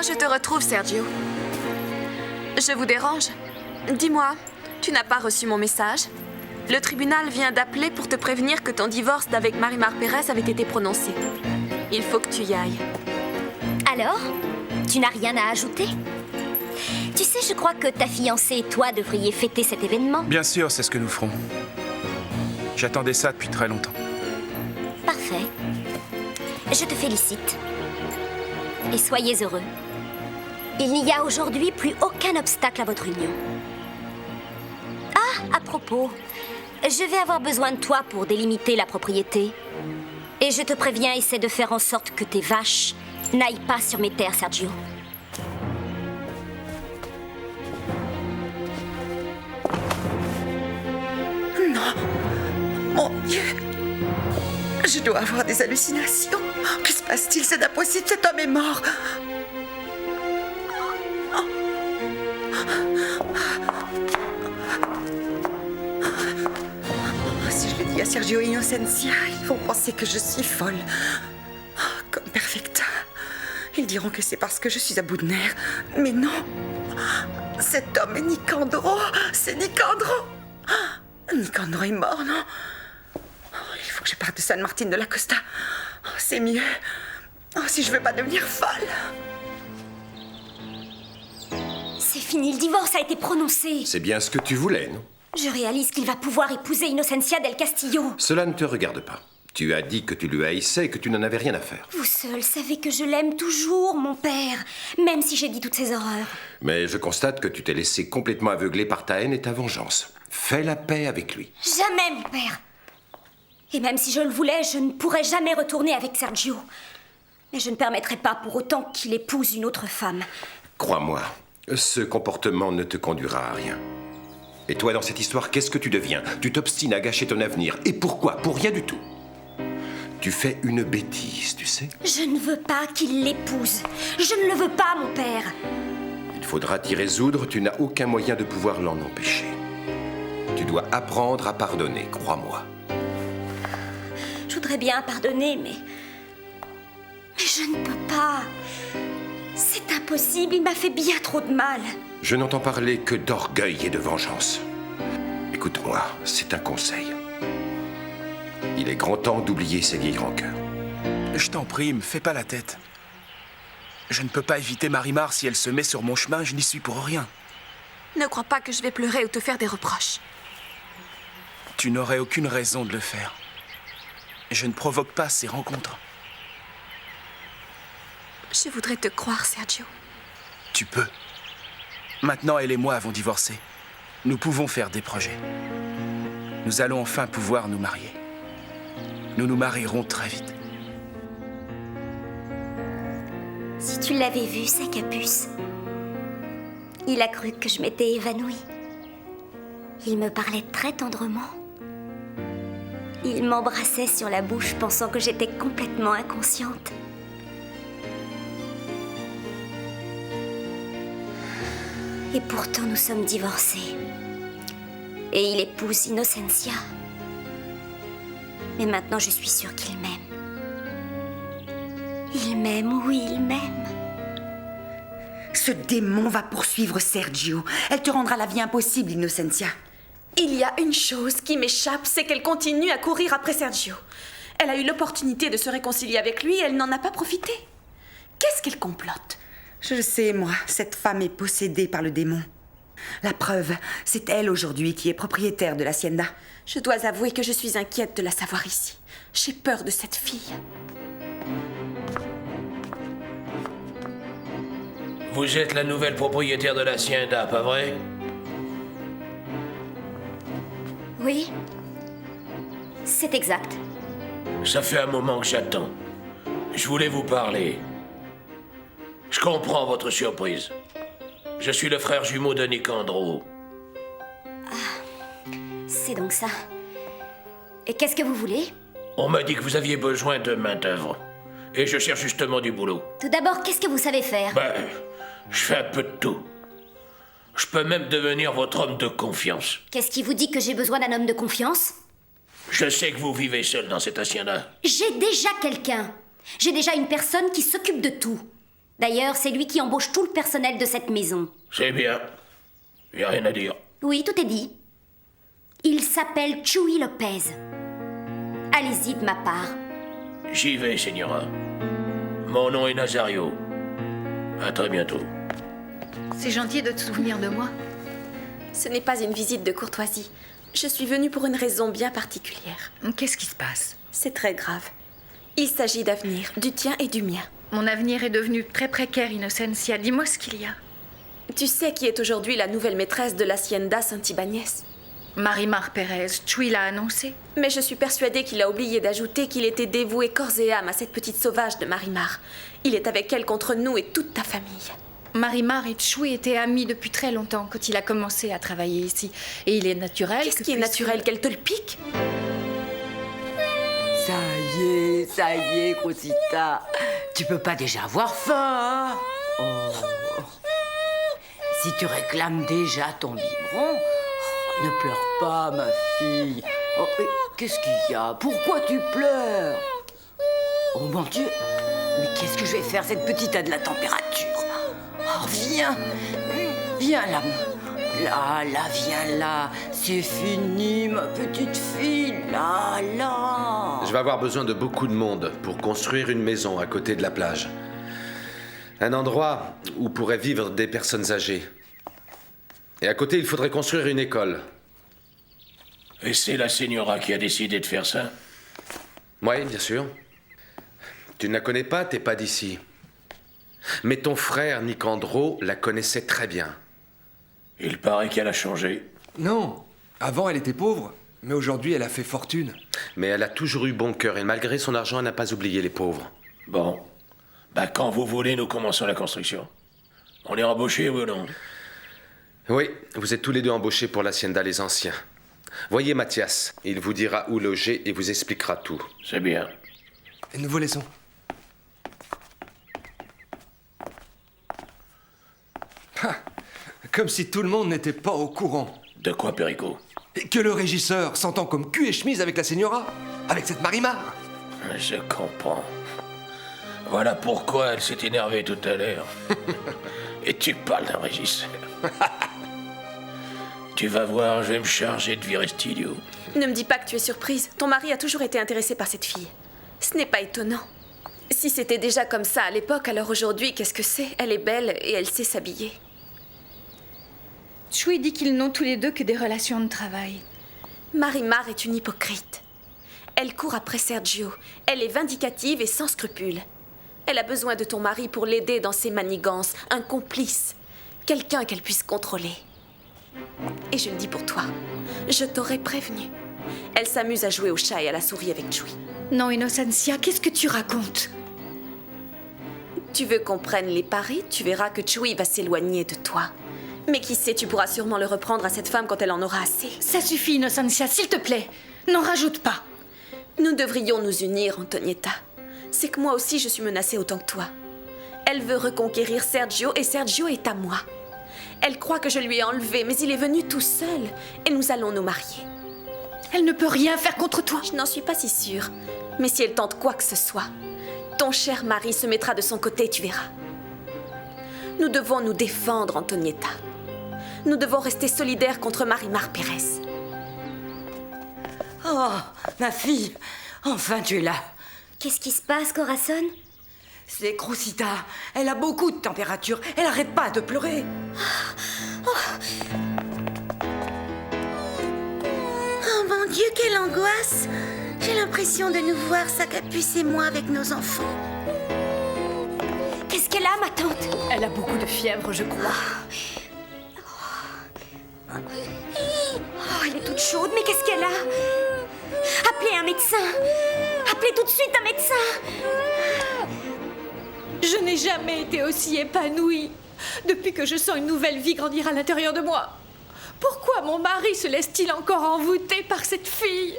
Je te retrouve, Sergio. Je vous dérange? Dis-moi, tu n'as pas reçu mon message? Le tribunal vient d'appeler pour te prévenir que ton divorce d'avec Marimar Pérez avait été prononcé. Il faut que tu y ailles. Alors, tu n'as rien à ajouter? Tu sais, je crois que ta fiancée et toi devriez fêter cet événement. Bien sûr, c'est ce que nous ferons. J'attendais ça depuis très longtemps. Parfait. Je te félicite. Et soyez heureux. Il n'y a aujourd'hui plus aucun obstacle à votre union. Ah, à propos, je vais avoir besoin de toi pour délimiter la propriété. Et je te préviens, essaie de faire en sorte que tes vaches n'aillent pas sur mes terres, Sergio. Non! Mon Dieu! Je dois avoir des hallucinations. Que se passe-t-il? C'est impossible, cet homme est mort. Si je le dis à Sergio et Innocencia, ils vont penser que je suis folle. Comme Perfecta. Ils diront que c'est parce que je suis à bout de nerfs. Mais non! Cet homme est Nicandro! C'est Nicandro! Nicandro est mort, non? Il faut que je parte de San Martin de la Costa. C'est mieux. Si je veux pas devenir folle. C'est fini, le divorce a été prononcé. C'est bien ce que tu voulais, non? Je réalise qu'il va pouvoir épouser Innocencia del Castillo. Cela ne te regarde pas. Tu as dit que tu lui haïssais et que tu n'en avais rien à faire. Vous seul savez que je l'aime toujours, mon père, même si j'ai dit toutes ces horreurs. Mais je constate que tu t'es laissé complètement aveugler par ta haine et ta vengeance. Fais la paix avec lui. Jamais, mon père. Et même si je le voulais, je ne pourrais jamais retourner avec Sergio. Mais je ne permettrai pas pour autant qu'il épouse une autre femme. Crois-moi, ce comportement ne te conduira à rien. Et toi, dans cette histoire, qu'est-ce que tu deviens? Tu t'obstines à gâcher ton avenir. Et pourquoi? Pour rien du tout. Tu fais une bêtise, tu sais. Je ne veux pas qu'il l'épouse. Je ne le veux pas, mon père. Il faudra t'y résoudre, tu n'as aucun moyen de pouvoir l'en empêcher. Tu dois apprendre à pardonner, crois-moi. Je voudrais bien pardonner, mais je ne peux pas. C'est impossible, il m'a fait bien trop de mal. Je n'entends parler que d'orgueil et de vengeance. Écoute-moi, c'est un conseil. Il est grand temps d'oublier ces vieilles rancœurs. Je t'en prie, me fais pas la tête. Je ne peux pas éviter Marimar si elle se met sur mon chemin, je n'y suis pour rien. Ne crois pas que je vais pleurer ou te faire des reproches. Tu n'aurais aucune raison de le faire. Je ne provoque pas ces rencontres. Je voudrais te croire, Sergio. Tu peux. Maintenant, elle et moi avons divorcé. Nous pouvons faire des projets. Nous allons enfin pouvoir nous marier. Nous nous marierons très vite. Si tu l'avais vu, sa capuce, il a cru que je m'étais évanouie. Il me parlait très tendrement. Il m'embrassait sur la bouche, pensant que j'étais complètement inconsciente. Et pourtant, nous sommes divorcés. Et il épouse Innocencia. Mais maintenant, je suis sûre qu'il m'aime. Il m'aime, oui, il m'aime. Ce démon va poursuivre Sergio. Elle te rendra la vie impossible, Innocencia. Il y a une chose qui m'échappe, c'est qu'elle continue à courir après Sergio. Elle a eu l'opportunité de se réconcilier avec lui et elle n'en a pas profité. Qu'est-ce qu'elle complote? Je le sais, moi, cette femme est possédée par le démon. La preuve, c'est elle aujourd'hui qui est propriétaire de l'hacienda. Je dois avouer que je suis inquiète de la savoir ici. J'ai peur de cette fille. Vous êtes la nouvelle propriétaire de l'hacienda, pas vrai? Oui, c'est exact. Ça fait un moment que j'attends. Je voulais vous parler. Je comprends votre surprise. Je suis le frère jumeau de Nicandro. C'est donc ça. Et qu'est-ce que vous voulez? On m'a dit que vous aviez besoin de main-d'œuvre. Et je cherche justement du boulot. Tout d'abord, qu'est-ce que vous savez faire? Je fais un peu de tout. Je peux même devenir votre homme de confiance. Qu'est-ce qui vous dit que j'ai besoin d'un homme de confiance? Je sais que vous vivez seul dans cette hacienda. J'ai déjà quelqu'un. J'ai déjà une personne qui s'occupe de tout. D'ailleurs, c'est lui qui embauche tout le personnel de cette maison. C'est bien. Y a rien à dire. Oui, tout est dit. Il s'appelle Chuy Lopez. Allez-y de ma part. J'y vais, Señora. Mon nom est Nazario. À très bientôt. C'est gentil de te souvenir de moi. Ce n'est pas une visite de courtoisie. Je suis venue pour une raison bien particulière. Qu'est-ce qui se passe? C'est très grave. Il s'agit d'avenir, du tien et du mien. Mon avenir est devenu très précaire, Innocencia. Dis-moi ce qu'il y a. Tu sais qui est aujourd'hui la nouvelle maîtresse de l'Hacienda Santibáñez? Marimar Pérez, Chuy l'a annoncé. Mais je suis persuadée qu'il a oublié d'ajouter qu'il était dévoué corps et âme à cette petite sauvage de Marimar. Il est avec elle contre nous et toute ta famille. Marimar et Chuy étaient amis depuis très longtemps quand il a commencé à travailler ici. Et il est naturel Qu'est-ce qui est naturel, qu'elle te le pique? Ça y est, Rosita. Tu peux pas déjà avoir faim, hein? Oh. Si tu réclames déjà ton biberon, ne pleure pas, ma fille. Oh, qu'est-ce qu'il y a? Pourquoi tu pleures? Oh mon Dieu, mais qu'est-ce que je vais faire? Cette petite a de la température. Oh, viens là. Là, viens là. C'est fini, ma petite fille. Là. Je vais avoir besoin de beaucoup de monde pour construire une maison à côté de la plage. Un endroit où pourraient vivre des personnes âgées. Et à côté, il faudrait construire une école. Et c'est la Señora qui a décidé de faire ça? Oui, bien sûr. Tu ne la connais pas, t'es pas d'ici. Mais ton frère, Nicandro, la connaissait très bien. Il paraît qu'elle a changé. Non, avant elle était pauvre, mais aujourd'hui elle a fait fortune. Mais elle a toujours eu bon cœur et malgré son argent, elle n'a pas oublié les pauvres. Bon. Quand vous voulez, nous commençons la construction. On est embauchés ou non? Oui, vous êtes tous les deux embauchés pour l'Hacienda Les Anciens. Voyez Mathias, il vous dira où loger et vous expliquera tout. C'est bien. Et nous vous laissons. Comme si tout le monde n'était pas au courant. De quoi, Perico? Et que le régisseur s'entend comme cul et chemise avec la Señora, avec cette Marimar. Je comprends. Voilà pourquoi elle s'est énervée tout à l'heure. Et tu parles d'un régisseur. Tu vas voir, je vais me charger de virer cet idiot. Ne me dis pas que tu es surprise. Ton mari a toujours été intéressé par cette fille. Ce n'est pas étonnant. Si c'était déjà comme ça à l'époque, alors aujourd'hui, qu'est-ce que c'est? Elle est belle et elle sait s'habiller. Chuy dit qu'ils n'ont tous les deux que des relations de travail. Marimar est une hypocrite. Elle court après Sergio. Elle est vindicative et sans scrupules. Elle a besoin de ton mari pour l'aider dans ses manigances, un complice, quelqu'un qu'elle puisse contrôler. Et je le dis pour toi, je t'aurais prévenu. Elle s'amuse à jouer au chat et à la souris avec Chuy. Non, Innocencia, qu'est-ce que tu racontes? Tu veux qu'on prenne les paris? Tu verras que Chuy va s'éloigner de toi. Mais qui sait, tu pourras sûrement le reprendre à cette femme quand elle en aura assez. Ça suffit, Innocencia, s'il te plaît. N'en rajoute pas. Nous devrions nous unir, Antonietta. C'est que moi aussi, je suis menacée autant que toi. Elle veut reconquérir Sergio et Sergio est à moi. Elle croit que je lui ai enlevé, mais il est venu tout seul. Et nous allons nous marier. Elle ne peut rien faire contre toi. Je n'en suis pas si sûre. Mais si elle tente quoi que ce soit, ton cher mari se mettra de son côté, tu verras. Nous devons nous défendre, Antonietta. Nous devons rester solidaires contre Marimar Pérez. Oh, ma fille, enfin tu es là. Qu'est-ce qui se passe, Corazon? C'est Rosita. Elle a beaucoup de température. Elle arrête pas de pleurer. Oh mon Dieu, quelle angoisse! J'ai l'impression de nous voir, sa capuce et moi, avec nos enfants. Qu'est-ce qu'elle a, ma tante? Elle a beaucoup de fièvre, je crois. Oh, elle est toute chaude, mais qu'est-ce qu'elle a? Appelez un médecin! Appelez tout de suite un médecin! Je n'ai jamais été aussi épanouie depuis que je sens une nouvelle vie grandir à l'intérieur de moi. Pourquoi mon mari se laisse-t-il encore envoûter par cette fille?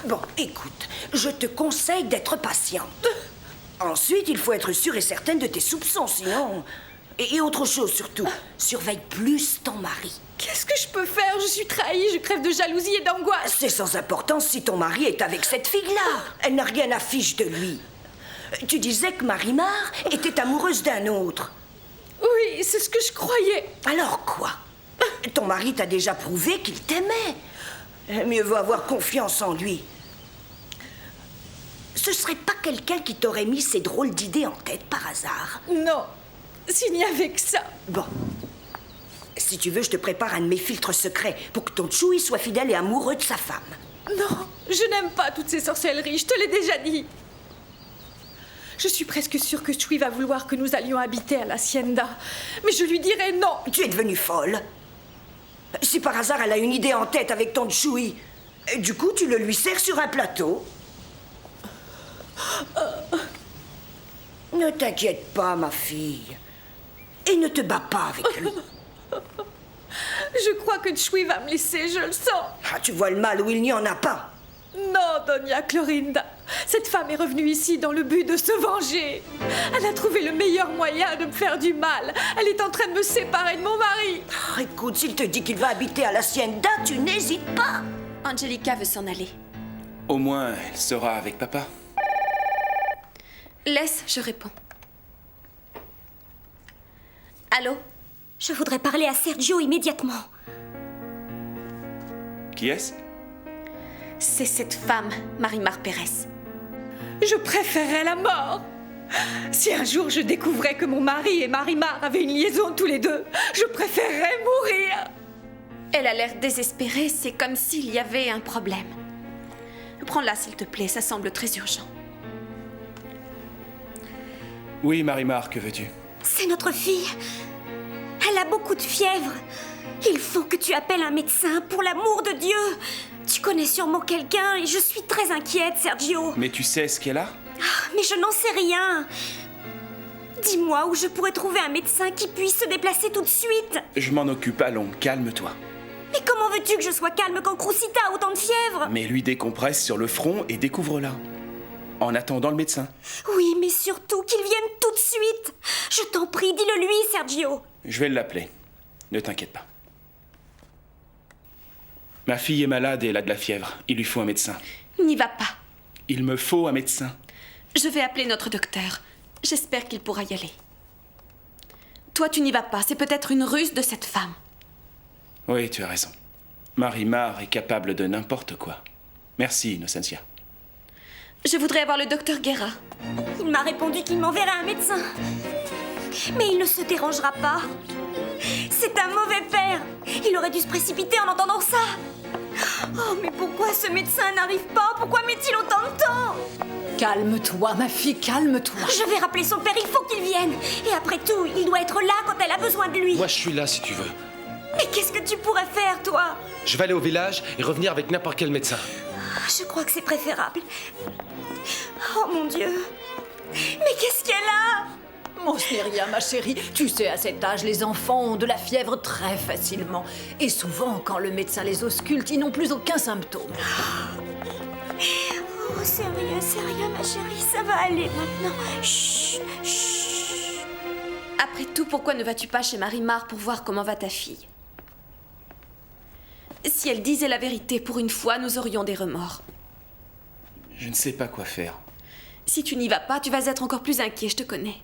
Bon, écoute, je te conseille d'être patiente. Ensuite, il faut être sûre et certaine de tes soupçons, sinon... Et autre chose surtout, surveille plus ton mari. Qu'est-ce que je peux faire? Je suis trahie, je crève de jalousie et d'angoisse. C'est sans importance si ton mari est avec cette fille-là. Elle n'a rien à fiche de lui. Tu disais que Marimar était amoureuse d'un autre. Oui, c'est ce que je croyais. Alors quoi? Ton mari t'a déjà prouvé qu'il t'aimait. Mieux vaut avoir confiance en lui. Ce serait pas quelqu'un qui t'aurait mis ces drôles d'idées en tête par hasard? Non, s'il n'y avait que ça. Bon. Si tu veux, je te prépare un de mes filtres secrets pour que ton Chewie soit fidèle et amoureux de sa femme. Non, je n'aime pas toutes ces sorcelleries, je te l'ai déjà dit. Je suis presque sûre que Chewie va vouloir que nous allions habiter à l'Hacienda. Mais je lui dirai non. Tu es devenue folle. Si par hasard elle a une idée en tête avec ton Chewie, du coup tu le lui sers sur un plateau. Ne t'inquiète pas, ma fille. Et ne te bats pas avec lui. Je crois que Chewie va me laisser, je le sens. Ah, tu vois le mal où il n'y en a pas. Non, Doña Clorinda. Cette femme est revenue ici dans le but de se venger. Elle a trouvé le meilleur moyen de me faire du mal. Elle est en train de me séparer de mon mari. Oh, écoute, s'il te dit qu'il va habiter à l'Hacienda, tu n'hésites pas. Angelica veut s'en aller. Au moins, elle sera avec papa. Laisse, je réponds. Allô? Je voudrais parler à Sergio immédiatement. Qui est-ce? C'est cette femme, Marimar Pérez. Je préférerais la mort. Si un jour je découvrais que mon mari et Marimar avaient une liaison tous les deux, je préférerais mourir. Elle a l'air désespérée, c'est comme s'il y avait un problème. Prends-la, s'il te plaît, ça semble très urgent. Oui, Marimar, que veux-tu? C'est notre fille. Elle a beaucoup de fièvre. Il faut que tu appelles un médecin, pour l'amour de Dieu. Tu connais sûrement quelqu'un et je suis très inquiète, Sergio. Mais tu sais ce qu'elle a? Ah, mais je n'en sais rien. Dis-moi où je pourrais trouver un médecin qui puisse se déplacer tout de suite. Je m'en occupe, allons, calme-toi. Mais comment veux-tu que je sois calme quand Crusita a autant de fièvre? Mais lui décompresse sur le front et découvre-la. En attendant le médecin. Oui, mais surtout qu'il vienne tout de suite. Je t'en prie, dis-le lui, Sergio. Je vais l'appeler. Ne t'inquiète pas. Ma fille est malade et elle a de la fièvre. Il lui faut un médecin. N'y va pas. Il me faut un médecin. Je vais appeler notre docteur. J'espère qu'il pourra y aller. Toi, tu n'y vas pas. C'est peut-être une ruse de cette femme. Oui, tu as raison. Marimar est capable de n'importe quoi. Merci, Innocencia. Je voudrais avoir le docteur Guerra. Il m'a répondu qu'il m'enverrait un médecin. Mais il ne se dérangera pas. C'est un mauvais père. Il aurait dû se précipiter en entendant ça. Oh, mais pourquoi ce médecin n'arrive pas? Pourquoi met-il autant de temps? Calme-toi, ma fille, calme-toi. Je vais rappeler son père, il faut qu'il vienne. Et après tout, il doit être là quand elle a besoin de lui. Moi, je suis là si tu veux. Mais qu'est-ce que tu pourrais faire, toi? Je vais aller au village et revenir avec n'importe quel médecin. Je crois que c'est préférable. Oh mon Dieu. Mais qu'est-ce qu'elle a? Oh, ce n'est rien, ma chérie. Tu sais, à cet âge, les enfants ont de la fièvre très facilement. Et souvent, quand le médecin les ausculte, ils n'ont plus aucun symptôme. Oh, sérieux, ma chérie, ça va aller maintenant. Chut, chut. Après tout, pourquoi ne vas-tu pas chez Marimar pour voir comment va ta fille? Si elle disait la vérité pour une fois, nous aurions des remords. Je ne sais pas quoi faire. Si tu n'y vas pas, tu vas être encore plus inquiet, je te connais.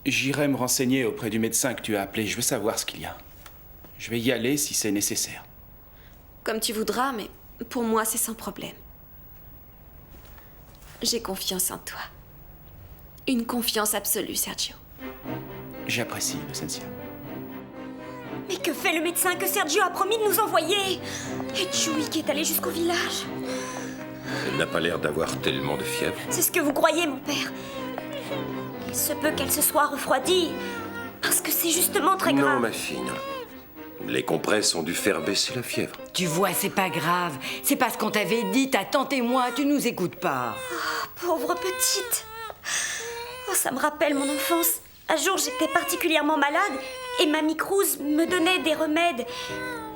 J'irai me renseigner auprès du médecin que tu as appelé. Je veux savoir ce qu'il y a. Je vais y aller si c'est nécessaire. Comme tu voudras, mais pour moi, c'est sans problème. J'ai confiance en toi. Une confiance absolue, Sergio. J'apprécie, Innocencia. Mais que fait le médecin que Sergio a promis de nous envoyer? Et Chewie qui est allé jusqu'au village? Elle n'a pas l'air d'avoir tellement de fièvre. C'est ce que vous croyez, mon père. Il se peut qu'elle se soit refroidie, parce que c'est justement très grave. Non, ma fille, non. Les compresses ont dû faire baisser la fièvre. Tu vois, c'est pas grave. C'est parce qu'on t'avait dit, ta tante et moi, tu nous écoutes pas. Oh, pauvre petite. Oh, ça me rappelle mon enfance. Un jour, j'étais particulièrement malade et Mamie Cruz me donnait des remèdes.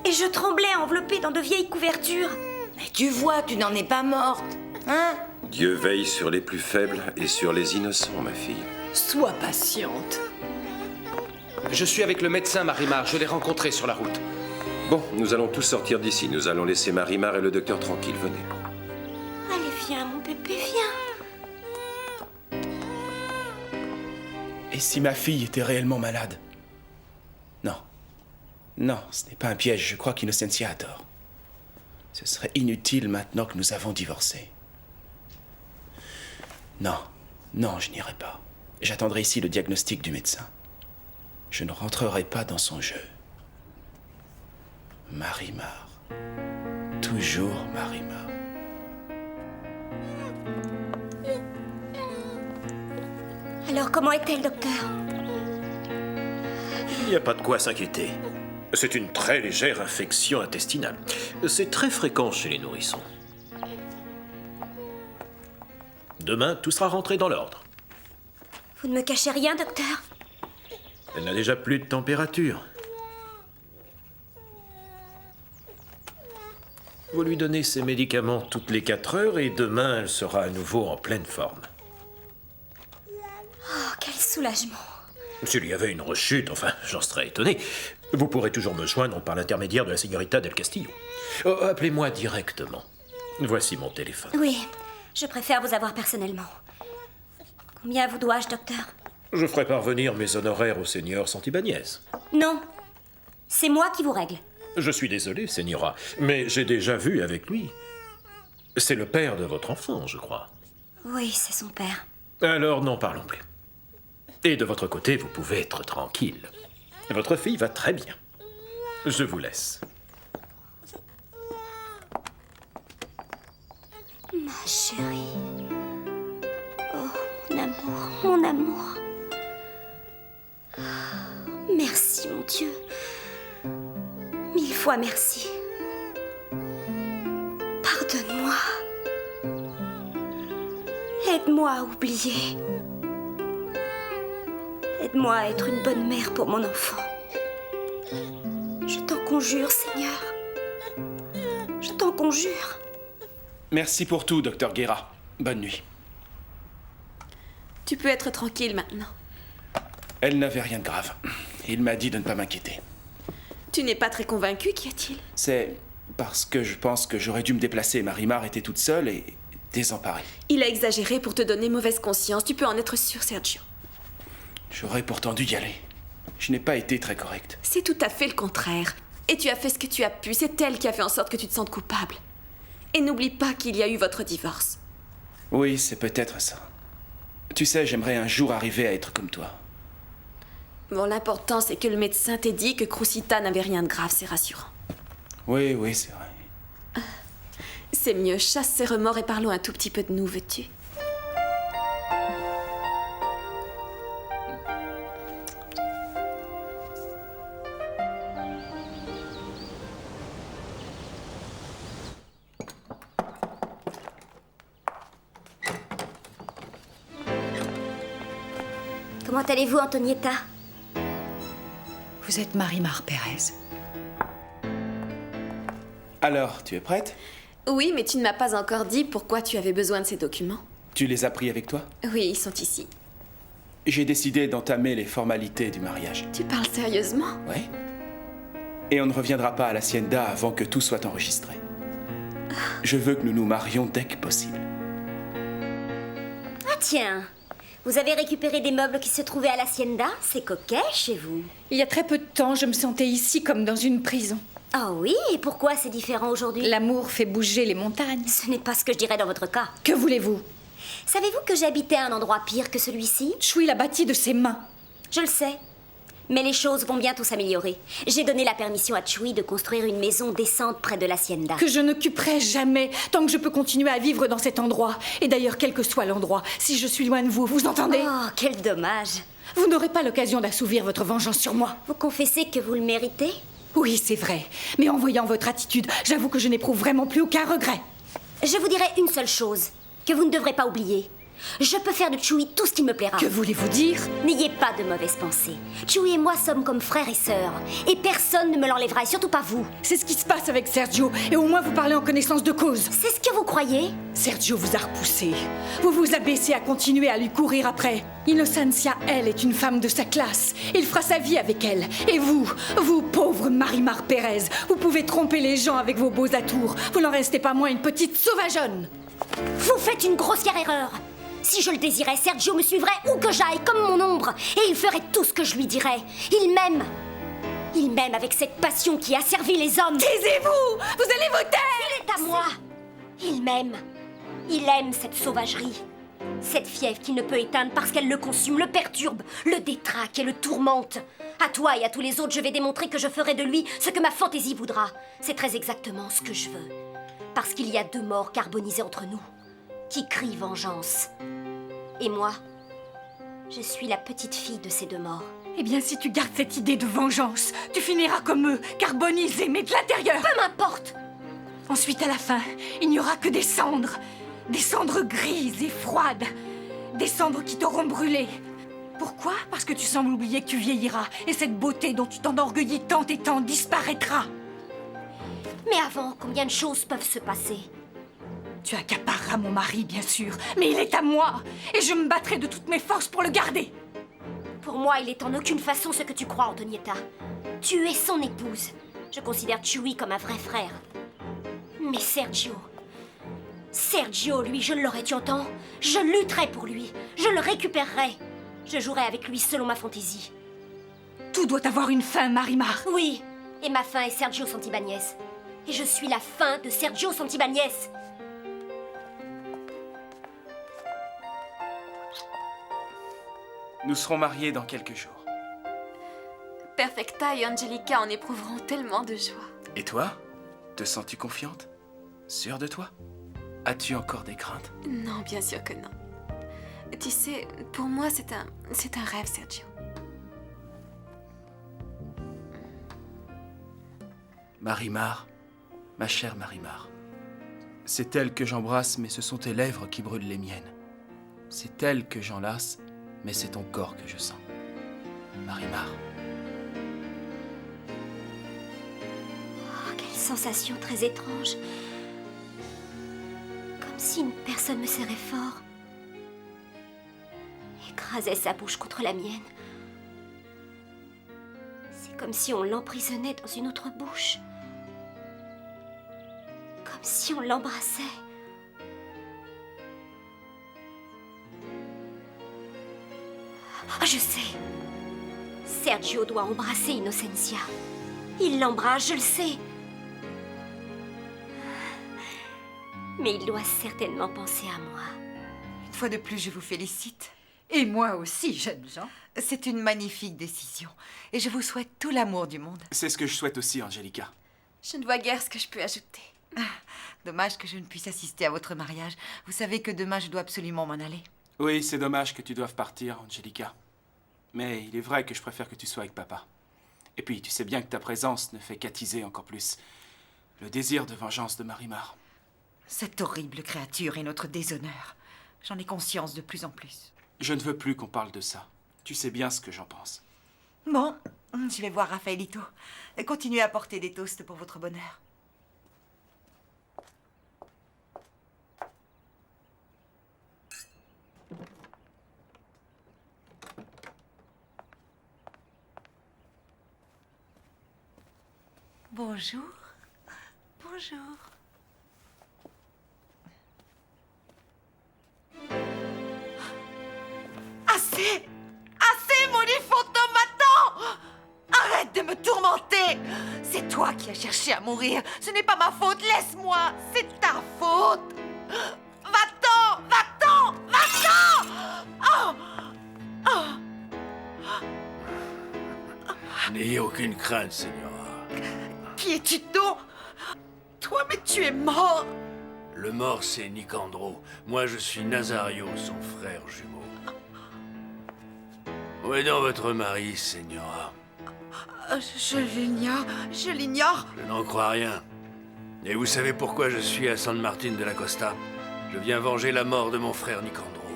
Et je tremblais enveloppée dans de vieilles couvertures. Mais tu vois, tu n'en es pas morte. Hein? Dieu veille sur les plus faibles et sur les innocents, ma fille. Sois patiente. Je suis avec le médecin Marimar, je l'ai rencontré sur la route. Bon, nous allons tous sortir d'ici. Nous allons laisser Marimar et le docteur tranquilles. Venez. Allez, viens, mon bébé, viens. Et si ma fille était réellement malade? Non. Non, ce n'est pas un piège. Je crois qu'Innocentia a tort. Ce serait inutile maintenant que nous avons divorcé. Non, non, je n'irai pas. J'attendrai ici le diagnostic du médecin. Je ne rentrerai pas dans son jeu. Marimar. Toujours Marimar. Alors, comment est-elle, docteur? Il n'y a pas de quoi s'inquiéter. C'est une très légère infection intestinale. C'est très fréquent chez les nourrissons. Demain, tout sera rentré dans l'ordre. Vous ne me cachez rien, docteur? Elle n'a déjà plus de température. Vous lui donnez ses médicaments toutes les 4 heures et demain, elle sera à nouveau en pleine forme. Oh, quel soulagement. S'il y avait une rechute, enfin, j'en serais étonné. Vous pourrez toujours me joindre par l'intermédiaire de la Señorita del Castillo. Appelez-moi directement. Voici mon téléphone. Oui, je préfère vous avoir personnellement. Combien vous dois-je, docteur? Je ferai parvenir mes honoraires au seigneur Santibáñez. Non, c'est moi qui vous règle. Je suis désolé, Señora, mais j'ai déjà vu avec lui. C'est le père de votre enfant, je crois. Oui, c'est son père. Alors, n'en parlons plus. Et de votre côté, vous pouvez être tranquille. Votre fille va très bien. Je vous laisse. Ma chérie. Oh, mon amour, mon amour. Merci, mon Dieu. 1000 fois merci. Pardonne-moi. Aide-moi à oublier. Aide-moi à être une bonne mère pour mon enfant. Je t'en conjure, Seigneur. Je t'en conjure. Merci pour tout, docteur Guerra. Bonne nuit. Tu peux être tranquille maintenant. Elle n'avait rien de grave. Il m'a dit de ne pas m'inquiéter. Tu n'es pas très convaincu, qu'y a-t-il? C'est parce que je pense que j'aurais dû me déplacer. Marimar était toute seule et désemparée. Il a exagéré pour te donner mauvaise conscience. Tu peux en être sûr, Sergio. J'aurais pourtant dû y aller. Je n'ai pas été très correcte. C'est tout à fait le contraire. Et tu as fait ce que tu as pu. C'est elle qui a fait en sorte que tu te sentes coupable. Et n'oublie pas qu'il y a eu votre divorce. Oui, c'est peut-être ça. Tu sais, j'aimerais un jour arriver à être comme toi. Bon, l'important, c'est que le médecin t'ait dit que Crusita n'avait rien de grave. C'est rassurant. Oui, oui, c'est vrai. C'est mieux. Chasse ses remords et parlons un tout petit peu de nous, veux-tu? Comment allez-vous, Antonietta? Vous êtes Marimar Pérez. Alors, tu es prête? Oui, mais tu ne m'as pas encore dit pourquoi tu avais besoin de ces documents. Tu les as pris avec toi? Oui, ils sont ici. J'ai décidé d'entamer les formalités du mariage. Tu parles sérieusement? Oui. Et on ne reviendra pas à l'Hacienda avant que tout soit enregistré. Je veux que nous nous marions dès que possible. Ah tiens, vous avez récupéré des meubles qui se trouvaient à l'Hacienda? C'est coquet chez vous. Il y a très peu de temps, je me sentais ici comme dans une prison. Ah oui, et pourquoi c'est différent aujourd'hui? L'amour fait bouger les montagnes. Ce n'est pas ce que je dirais dans votre cas. Que voulez-vous? Savez-vous que j'habitais à un endroit pire que celui-ci? Chui l'a bâti de ses mains. Je le sais. Mais les choses vont bientôt s'améliorer. J'ai donné la permission à Chui de construire une maison décente près de l'Hacienda. Que je n'occuperai jamais, tant que je peux continuer à vivre dans cet endroit. Et d'ailleurs, quel que soit l'endroit, si je suis loin de vous, vous entendez? Oh, quel dommage. Vous n'aurez pas l'occasion d'assouvir votre vengeance sur moi. Vous confessez que vous le méritez? Oui, c'est vrai. Mais en voyant votre attitude, j'avoue que je n'éprouve vraiment plus aucun regret. Je vous dirai une seule chose, que vous ne devrez pas oublier. Je peux faire de Chui tout ce qui me plaira. Que voulez-vous dire? N'ayez pas de mauvaises pensées. Chui et moi sommes comme frères et sœurs. Et personne ne me l'enlèvera, et surtout pas vous. C'est ce qui se passe avec Sergio. Et au moins vous parlez en connaissance de cause. C'est ce que vous croyez? Sergio vous a repoussé. Vous vous abaissez à continuer à lui courir après. Innocentia, elle, est une femme de sa classe. Il fera sa vie avec elle. Et vous, pauvre Marimar Pérez, vous pouvez tromper les gens avec vos beaux atours. Vous n'en restez pas moins une petite sauvageonne. Vous faites une grossière erreur. Si je le désirais, Sergio me suivrait où que j'aille, comme mon ombre, et il ferait tout ce que je lui dirais. Il m'aime. Il m'aime avec cette passion qui asservit les hommes. Taisez-vous! Vous allez vous taire! Il est à moi. Il m'aime. Il aime cette sauvagerie. Cette fièvre qu'il ne peut éteindre parce qu'elle le consume, le perturbe, le détraque et le tourmente. À toi et à tous les autres, je vais démontrer que je ferai de lui ce que ma fantaisie voudra. C'est très exactement ce que je veux. Parce qu'il y a 2 morts carbonisées entre nous, qui crient vengeance. Et moi, je suis la petite fille de ces 2 morts. Eh bien, si tu gardes cette idée de vengeance, tu finiras comme eux, carbonisé, mais de l'intérieur. Peu m'importe. Ensuite, à la fin, il n'y aura que des cendres. Des cendres grises et froides. Des cendres qui t'auront brûlé. Pourquoi? Parce que tu sembles oublier que tu vieilliras. Et cette beauté dont tu t'enorgueillis tant et tant disparaîtra. Mais avant, combien de choses peuvent se passer? Tu accapareras mon mari, bien sûr. Mais il est à moi. Et je me battrai de toutes mes forces pour le garder. Pour moi, il est en aucune façon ce que tu crois, Antonietta. Tu es son épouse. Je considère Chewie comme un vrai frère. Mais Sergio, lui, je l'aurais, tu entends? Je lutterai pour lui. Je le récupérerai. Je jouerai avec lui selon ma fantaisie. Tout doit avoir une fin, Marimar. Oui, et ma fin est Sergio Santibáñez. Et je suis la fin de Sergio Santibáñez. Nous serons mariés dans quelques jours. Perfecta et Angelica en éprouveront tellement de joie. Et toi? Te sens-tu confiante? Sûre de toi? As-tu encore des craintes? Non, bien sûr que non. Tu sais, pour moi, c'est un rêve, Sergio. Marimar, ma chère Marimar. C'est elle que j'embrasse, mais ce sont tes lèvres qui brûlent les miennes. C'est elle que j'enlace, mais c'est ton corps que je sens. Marimar. Oh, quelle sensation très étrange. Comme si une personne me serrait fort. Écrasait sa bouche contre la mienne. C'est comme si on l'emprisonnait dans une autre bouche. Comme si on l'embrassait. Ah, je sais. Sergio doit embrasser Innocencia. Il l'embrasse, je le sais. Mais il doit certainement penser à moi. Une fois de plus, je vous félicite. Et moi aussi, jeunes gens. C'est une magnifique décision. Et je vous souhaite tout l'amour du monde. C'est ce que je souhaite aussi, Angelica. Je ne vois guère ce que je peux ajouter. Dommage que je ne puisse assister à votre mariage. Vous savez que demain, je dois absolument m'en aller. Oui, c'est dommage que tu doives partir, Angelica. Mais il est vrai que je préfère que tu sois avec papa. Et puis, tu sais bien que ta présence ne fait qu'attiser encore plus le désir de vengeance de Marimar. Cette horrible créature est notre déshonneur. J'en ai conscience de plus en plus. Je ne veux plus qu'on parle de ça. Tu sais bien ce que j'en pense. Bon, je vais voir Raphaëlito. Continuez à porter des toasts pour votre bonheur. Bonjour. Bonjour. Assez! Assez, mon automaton! Arrête de me tourmenter! C'est toi qui as cherché à mourir. Ce n'est pas ma faute. Laisse-moi. C'est ta faute. Va-t'en! Va-t'en! Va-t'en! N'ayez aucune crainte, Señora. Qui es-tu donc? Toi, mais tu es mort! Le mort, c'est Nicandro. Moi, je suis Nazario, son frère jumeau. Où est donc votre mari, Señora? Je l'ignore. Je l'ignore. Je n'en crois rien. Et vous savez pourquoi je suis à San Martin de la Costa? Je viens venger la mort de mon frère Nicandro.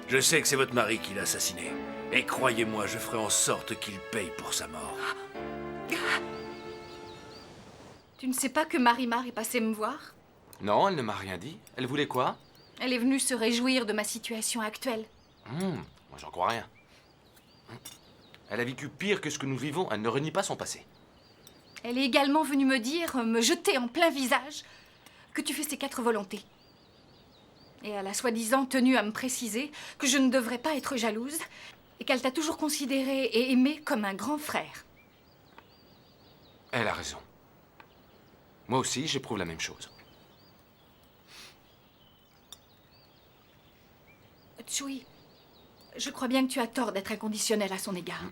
Je sais que c'est votre mari qui l'a assassiné. Et croyez-moi, je ferai en sorte qu'il paye pour sa mort. Tu ne sais pas que Marimar est passée me voir? Non, elle ne m'a rien dit. Elle voulait quoi? Elle est venue se réjouir de ma situation actuelle. Moi, j'en crois rien. Elle a vécu pire que ce que nous vivons. Elle ne renie pas son passé. Elle est également venue me dire, me jeter en plein visage, que tu fais ses 4 volontés. Et elle a soi-disant tenu à me préciser que je ne devrais pas être jalouse et qu'elle t'a toujours considéré et aimé comme un grand frère. Elle a raison. Moi aussi, j'éprouve la même chose. Chui, je crois bien que tu as tort d'être inconditionnel à son égard.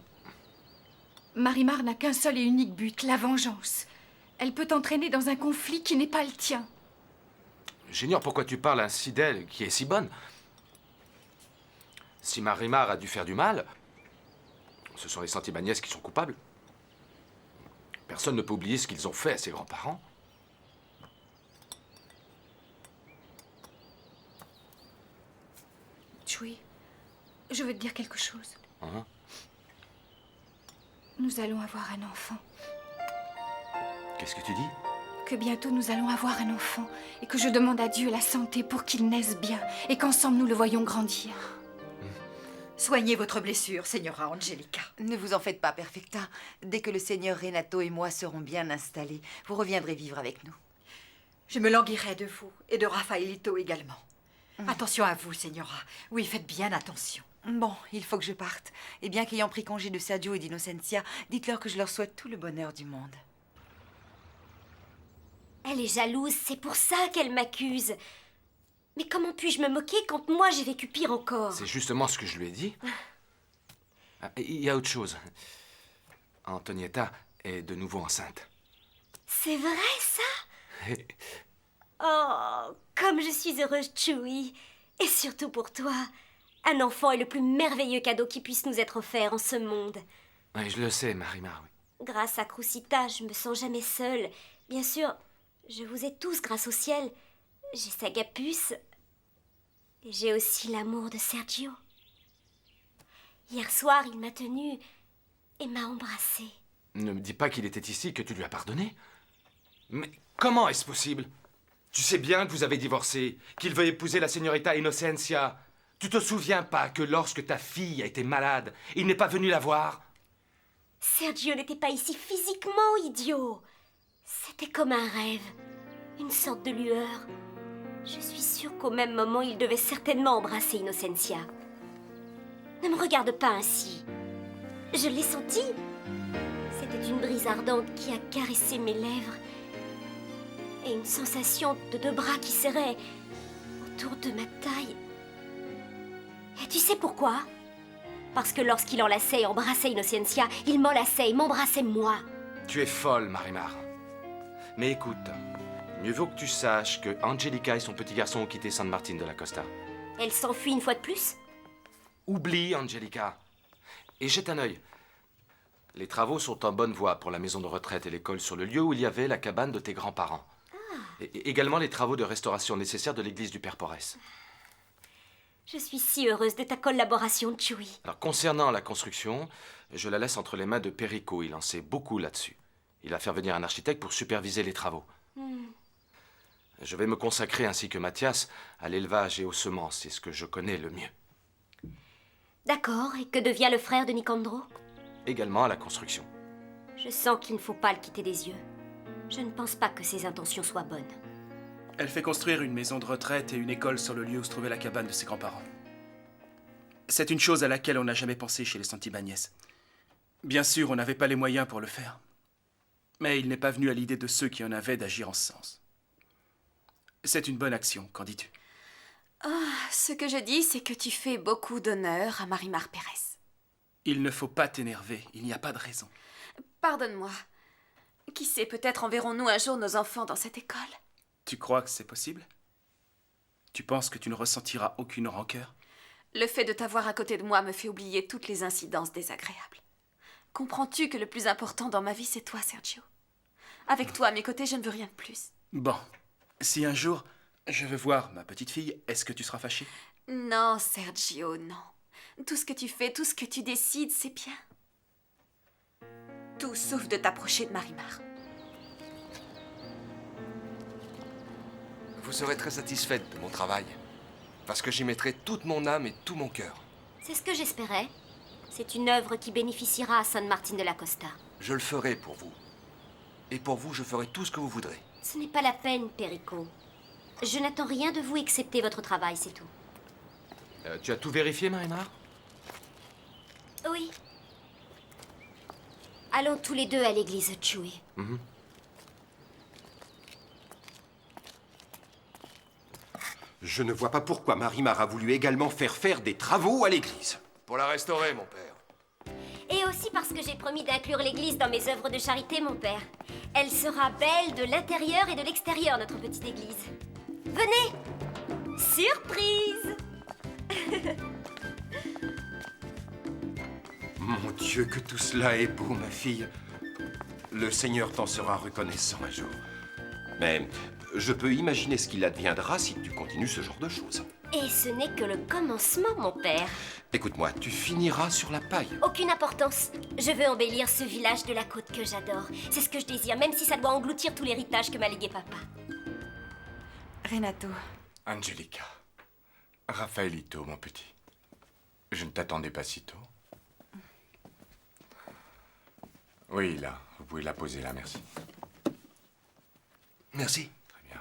Marimar n'a qu'un seul et unique but, la vengeance. Elle peut t'entraîner dans un conflit qui n'est pas le tien. J'ignore pourquoi tu parles ainsi d'elle, qui est si bonne. Si Marimar a dû faire du mal, ce sont les Santibáñez qui sont coupables. Personne ne peut oublier ce qu'ils ont fait à ses grands-parents. Chui, je veux te dire quelque chose. Hein? Nous allons avoir un enfant. Qu'est-ce que tu dis? Que bientôt nous allons avoir un enfant et que je demande à Dieu la santé pour qu'il naisse bien et qu'ensemble nous le voyons grandir. Soignez votre blessure, Señora Angelica. Ne vous en faites pas, Perfecta. Dès que le Seigneur Renato et moi serons bien installés, vous reviendrez vivre avec nous. Je me languirai de vous et de Rafaelito également. Attention à vous, Señora. Oui, faites bien attention. Bon, il faut que je parte. Et bien qu'ayant pris congé de Sergio et d'Innocencia, dites-leur que je leur souhaite tout le bonheur du monde. Elle est jalouse, c'est pour ça qu'elle m'accuse. Mais comment puis-je me moquer quand moi j'ai vécu pire encore? C'est justement ce que je lui ai dit. Ah, il y a autre chose. Antonietta est de nouveau enceinte. C'est vrai, ça? Oh, comme je suis heureuse, Chui. Et surtout pour toi. Un enfant est le plus merveilleux cadeau qui puisse nous être offert en ce monde. Oui, je le sais, Marimar, oui. Grâce à Crusita, je me sens jamais seule. Bien sûr, je vous ai tous grâce au ciel. J'ai Sagapus. Et j'ai aussi l'amour de Sergio. Hier soir, il m'a tenue et m'a embrassée. Ne me dis pas qu'il était ici, que tu lui as pardonné. Mais comment est-ce possible? Tu sais bien que vous avez divorcé, qu'il veut épouser la señorita Innocencia. Tu te souviens pas que lorsque ta fille a été malade, il n'est pas venu la voir? Sergio n'était pas ici physiquement, idiot. C'était comme un rêve, une sorte de lueur. Je suis sûre qu'au même moment, il devait certainement embrasser Innocencia. Ne me regarde pas ainsi. Je l'ai senti. C'était une brise ardente qui a caressé mes lèvres et une sensation de deux bras qui serraient autour de ma taille. Et tu sais pourquoi? Parce que lorsqu'il enlaçait et embrassait Innocencia, il m'enlaçait et m'embrassait moi. Tu es folle, Marimar. Mais écoute, mieux vaut que tu saches que Angelica et son petit garçon ont quitté San Martín de la Costa. Elle s'enfuit une fois de plus? Oublie, Angelica. Et jette un œil. Les travaux sont en bonne voie pour la maison de retraite et l'école sur le lieu où il y avait la cabane de tes grands-parents. Et également les travaux de restauration nécessaires de l'église du Père Porres. Je suis si heureuse de ta collaboration, Chui. Alors, concernant la construction, je la laisse entre les mains de Perico. Il en sait beaucoup là-dessus. Il va faire venir un architecte pour superviser les travaux. Je vais me consacrer, ainsi que Mathias, à l'élevage et aux semences. C'est ce que je connais le mieux. D'accord, et que devient le frère de Nicandro? Également à la construction. Je sens qu'il ne faut pas le quitter des yeux. Je ne pense pas que ses intentions soient bonnes. Elle fait construire une maison de retraite et une école sur le lieu où se trouvait la cabane de ses grands-parents. C'est une chose à laquelle on n'a jamais pensé chez les Santibáñez. Bien sûr, on n'avait pas les moyens pour le faire. Mais il n'est pas venu à l'idée de ceux qui en avaient d'agir en ce sens. C'est une bonne action, qu'en dis-tu? Ce que je dis, c'est que tu fais beaucoup d'honneur à Marimar Pérez. Il ne faut pas t'énerver, il n'y a pas de raison. Pardonne-moi. Qui sait, peut-être enverrons-nous un jour nos enfants dans cette école. Tu crois que c'est possible? Tu penses que tu ne ressentiras aucune rancœur? Le fait de t'avoir à côté de moi me fait oublier toutes les incidences désagréables. Comprends-tu que le plus important dans ma vie, c'est toi, Sergio? Avec toi à mes côtés, je ne veux rien de plus. Bon, si un jour je veux voir ma petite fille, est-ce que tu seras fâché? Non, Sergio, non. Tout ce que tu fais, tout ce que tu décides, c'est bien. Tout sauf de t'approcher de Marimar. Vous serez très satisfaite de mon travail, parce que j'y mettrai toute mon âme et tout mon cœur. C'est ce que j'espérais. C'est une œuvre qui bénéficiera à San Martín de la Costa. Je le ferai pour vous. Et pour vous, je ferai tout ce que vous voudrez. Ce n'est pas la peine, Perico. Je n'attends rien de vous excepté votre travail, c'est tout. Tu as tout vérifié, Marimar? Oui. Allons tous les deux à l'église, Chewie. Je ne vois pas pourquoi Marimar a voulu également faire des travaux à l'église. Pour la restaurer, mon père. Et aussi parce que j'ai promis d'inclure l'église dans mes œuvres de charité, mon père. Elle sera belle de l'intérieur et de l'extérieur, notre petite église. Venez! Surprise! Mon Dieu, que tout cela est beau, ma fille. Le Seigneur t'en sera reconnaissant un jour. Mais je peux imaginer ce qu'il adviendra si tu continues ce genre de choses. Et ce n'est que le commencement, mon père. Écoute-moi, tu finiras sur la paille. Aucune importance. Je veux embellir ce village de la côte que j'adore. C'est ce que je désire, même si ça doit engloutir tout l'héritage que m'a légué papa. Renato. Angelica. Raphaelito, mon petit. Je ne t'attendais pas si tôt. Oui, là. Vous pouvez la poser là, merci. Merci. Très bien.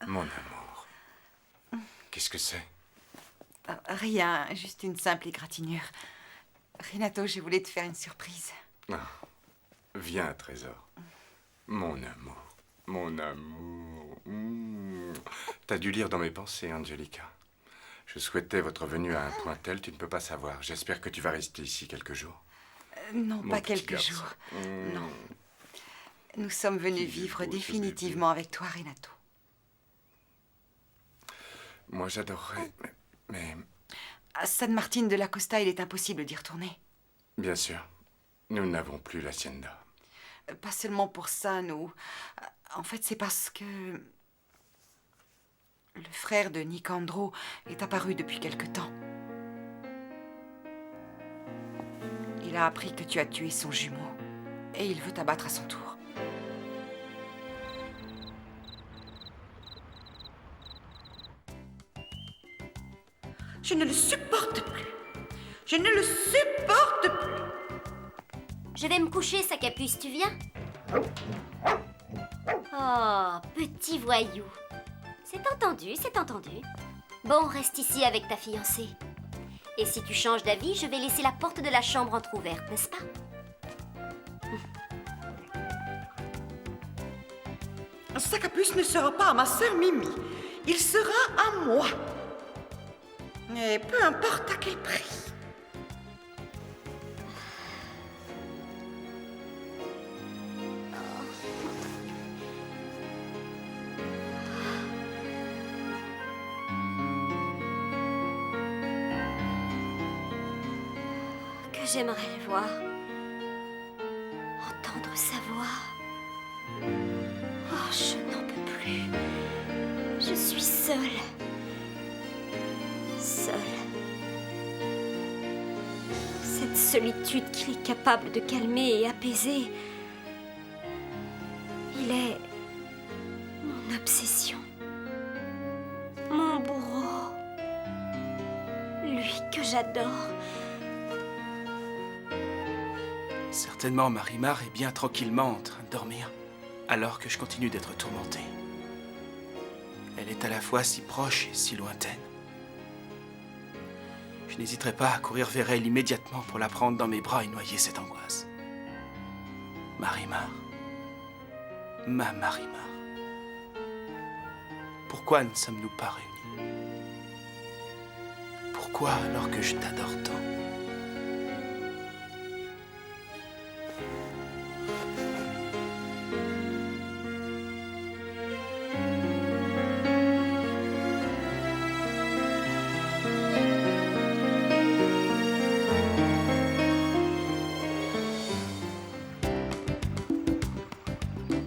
Mon amour. Qu'est-ce que c'est? Rien, juste une simple égratignure. Renato, je voulais te faire une surprise. Ah. Viens, trésor. Mon amour. Mon amour. T'as dû lire dans mes pensées, Angelica. Je souhaitais votre venue à un point tel, tu ne peux pas savoir. J'espère que tu vas rester ici quelques jours. Non, Mon pas petit quelques garçon. jours. Non. Nous sommes venus vivre définitivement avec toi, Renato. Moi, j'adorerais, mais... À San Martin de la Costa, il est impossible d'y retourner. Bien sûr. Nous n'avons plus l'hacienda. Pas seulement pour ça, nous. En fait, c'est parce que... le frère de Nicandro est apparu depuis quelque temps. Il a appris que tu as tué son jumeau. Et il veut t'abattre à son tour. Je ne le supporte plus. Je ne le supporte plus. Je vais me coucher, Sacapuce, tu viens? Oh, petit voyou. C'est entendu, c'est entendu. Bon, reste ici avec ta fiancée. Et si tu changes d'avis, je vais laisser la porte de la chambre entr'ouverte, n'est-ce pas? Sacapuce ne sera pas à ma sœur Mimi. Il sera à moi. Et peu importe à quel prix. Que j'aimerais le voir. Entendre sa voix. Oh, je n'en peux plus. Je suis seule. Seule. Cette solitude qu'il est capable de calmer et apaiser. Il est mon obsession. Mon bourreau. Lui que j'adore. Certainement, Marimar est bien tranquillement en train de dormir, alors que je continue d'être tourmenté. Elle est à la fois si proche et si lointaine. Je n'hésiterai pas à courir vers elle immédiatement pour la prendre dans mes bras et noyer cette angoisse. Marimar. Ma Marimar. Pourquoi ne sommes-nous pas réunis? Pourquoi alors que je t'adore tant?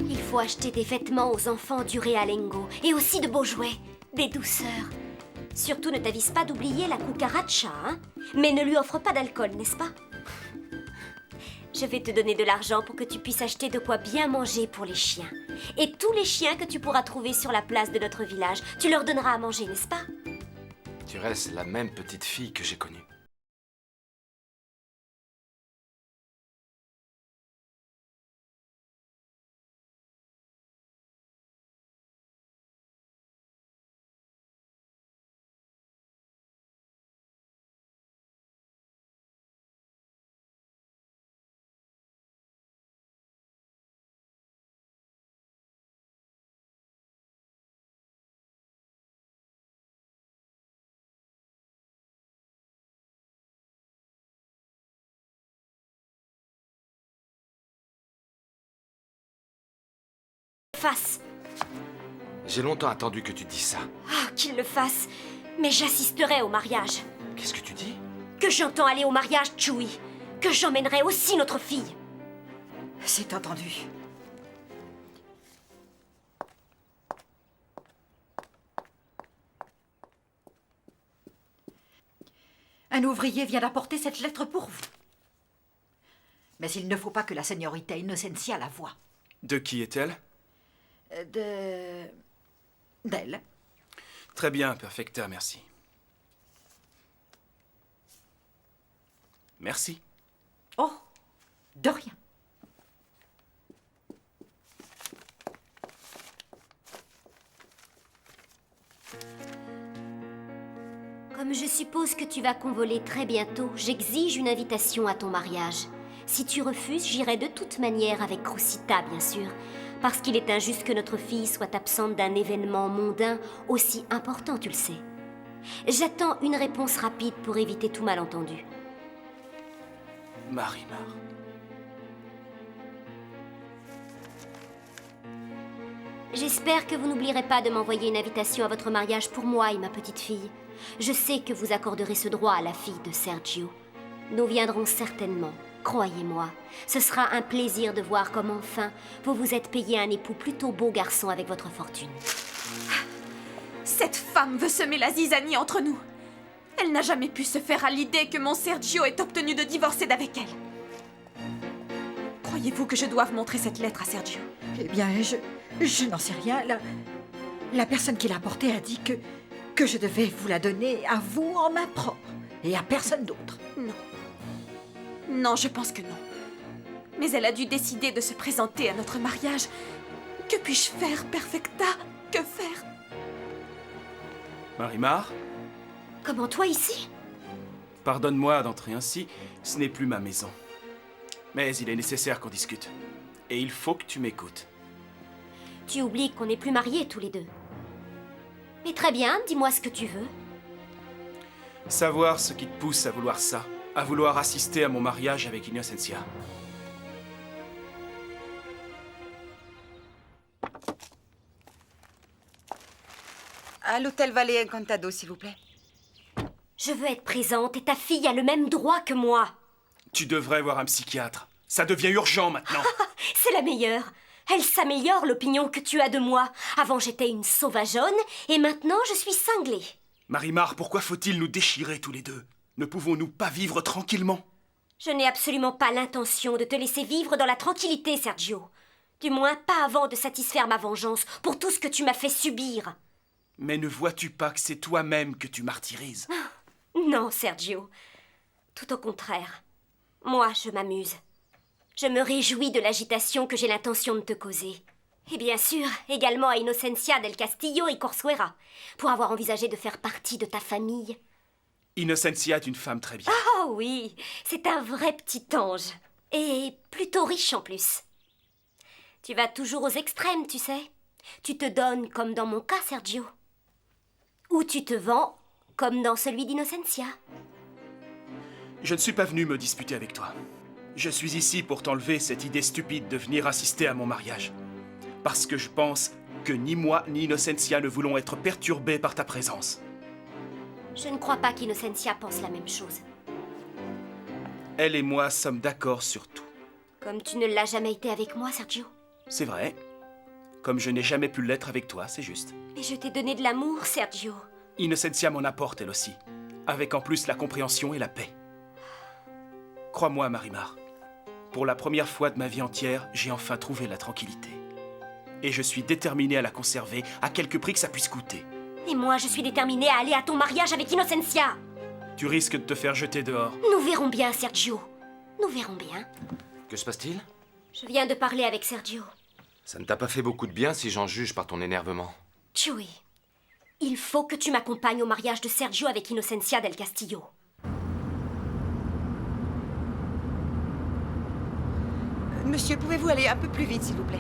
Il faut acheter des vêtements aux enfants du Realengo et aussi de beaux jouets, des douceurs. Surtout ne t'avise pas d'oublier la cucaracha, hein? Mais ne lui offre pas d'alcool, n'est-ce pas? Je vais te donner de l'argent pour que tu puisses acheter de quoi bien manger pour les chiens. Et tous les chiens que tu pourras trouver sur la place de notre village, tu leur donneras à manger, n'est-ce pas? Tu restes la même petite fille que j'ai connue. fasse. J'ai longtemps attendu que tu dises ça. Ah, qu'il le fasse. Mais j'assisterai au mariage. Qu'est-ce que tu dis? Que j'entends aller au mariage, Chewie. Que j'emmènerai aussi notre fille. C'est entendu. Un ouvrier vient d'apporter cette lettre pour vous. Mais il ne faut pas que la señorita Innocencia la voie. De qui est-elle? D'elle. Très bien, Perfecta, merci. Merci. Oh, de rien. Comme je suppose que tu vas convoler très bientôt, j'exige une invitation à ton mariage. Si tu refuses, j'irai de toute manière avec Crocita, bien sûr, parce qu'il est injuste que notre fille soit absente d'un événement mondain aussi important, tu le sais. J'attends une réponse rapide pour éviter tout malentendu. Marimar. J'espère que vous n'oublierez pas de m'envoyer une invitation à votre mariage pour moi et ma petite fille. Je sais que vous accorderez ce droit à la fille de Sergio. Nous viendrons certainement, croyez-moi. Ce sera un plaisir de voir comme enfin vous vous êtes payé un époux plutôt beau garçon avec votre fortune. Cette femme veut semer la zizanie entre nous. Elle n'a jamais pu se faire à l'idée que mon Sergio ait obtenu de divorcer d'avec elle. Croyez-vous que je doive montrer cette lettre à Sergio? Eh bien, je n'en sais rien. La personne qui l'a apportée a dit que je devais vous la donner à vous en main propre et à personne d'autre. Non. Non, je pense que non. Mais elle a dû décider de se présenter à notre mariage. Que puis-je faire, Perfecta? Que faire? Marimar? Comment toi ici? Pardonne-moi d'entrer ainsi, ce n'est plus ma maison. Mais il est nécessaire qu'on discute. Et il faut que tu m'écoutes. Tu oublies qu'on n'est plus mariés tous les deux. Mais très bien, dis-moi ce que tu veux. Savoir ce qui te pousse à vouloir ça, à vouloir assister à mon mariage avec Innocencia. À l'hôtel Valle Encantado, s'il vous plaît. Je veux être présente et ta fille a le même droit que moi. Tu devrais voir un psychiatre. Ça devient urgent maintenant. C'est la meilleure. Elle s'améliore, l'opinion que tu as de moi. Avant, j'étais une sauvageonne et maintenant, je suis cinglée. Marimar, pourquoi faut-il nous déchirer tous les deux? Ne pouvons-nous pas vivre tranquillement? Je n'ai absolument pas l'intention de te laisser vivre dans la tranquillité, Sergio. Du moins, pas avant de satisfaire ma vengeance pour tout ce que tu m'as fait subir. Mais ne vois-tu pas que c'est toi-même que tu martyrises? Non, Sergio. Tout au contraire. Moi, je m'amuse. Je me réjouis de l'agitation que j'ai l'intention de te causer. Et bien sûr, également à Innocencia del Castillo et Corsuera, pour avoir envisagé de faire partie de ta famille. Innocencia est une femme très bien. Oh oui, c'est un vrai petit ange. Et plutôt riche en plus. Tu vas toujours aux extrêmes, tu sais. Tu te donnes comme dans mon cas, Sergio. Ou tu te vends comme dans celui d'Innocencia. Je ne suis pas venu me disputer avec toi. Je suis ici pour t'enlever cette idée stupide de venir assister à mon mariage. Parce que je pense que ni moi ni Innocencia ne voulons être perturbés par ta présence. Je ne crois pas qu'Innocencia pense la même chose. Elle et moi sommes d'accord sur tout. Comme tu ne l'as jamais été avec moi, Sergio. C'est vrai. Comme je n'ai jamais pu l'être avec toi, c'est juste. Mais je t'ai donné de l'amour, Sergio. Innocencia m'en apporte elle aussi. Avec en plus la compréhension et la paix. Crois-moi, Marimar. Pour la première fois de ma vie entière, j'ai enfin trouvé la tranquillité. Et je suis déterminé à la conserver, à quelque prix que ça puisse coûter. Et moi, je suis déterminée à aller à ton mariage avec Innocencia. Tu risques de te faire jeter dehors. Nous verrons bien, Sergio. Nous verrons bien. Que se passe-t-il? Je viens de parler avec Sergio. Ça ne t'a pas fait beaucoup de bien si j'en juge par ton énervement. Chewie, il faut que tu m'accompagnes au mariage de Sergio avec Innocencia del Castillo. Monsieur, pouvez-vous aller un peu plus vite, s'il vous plaît?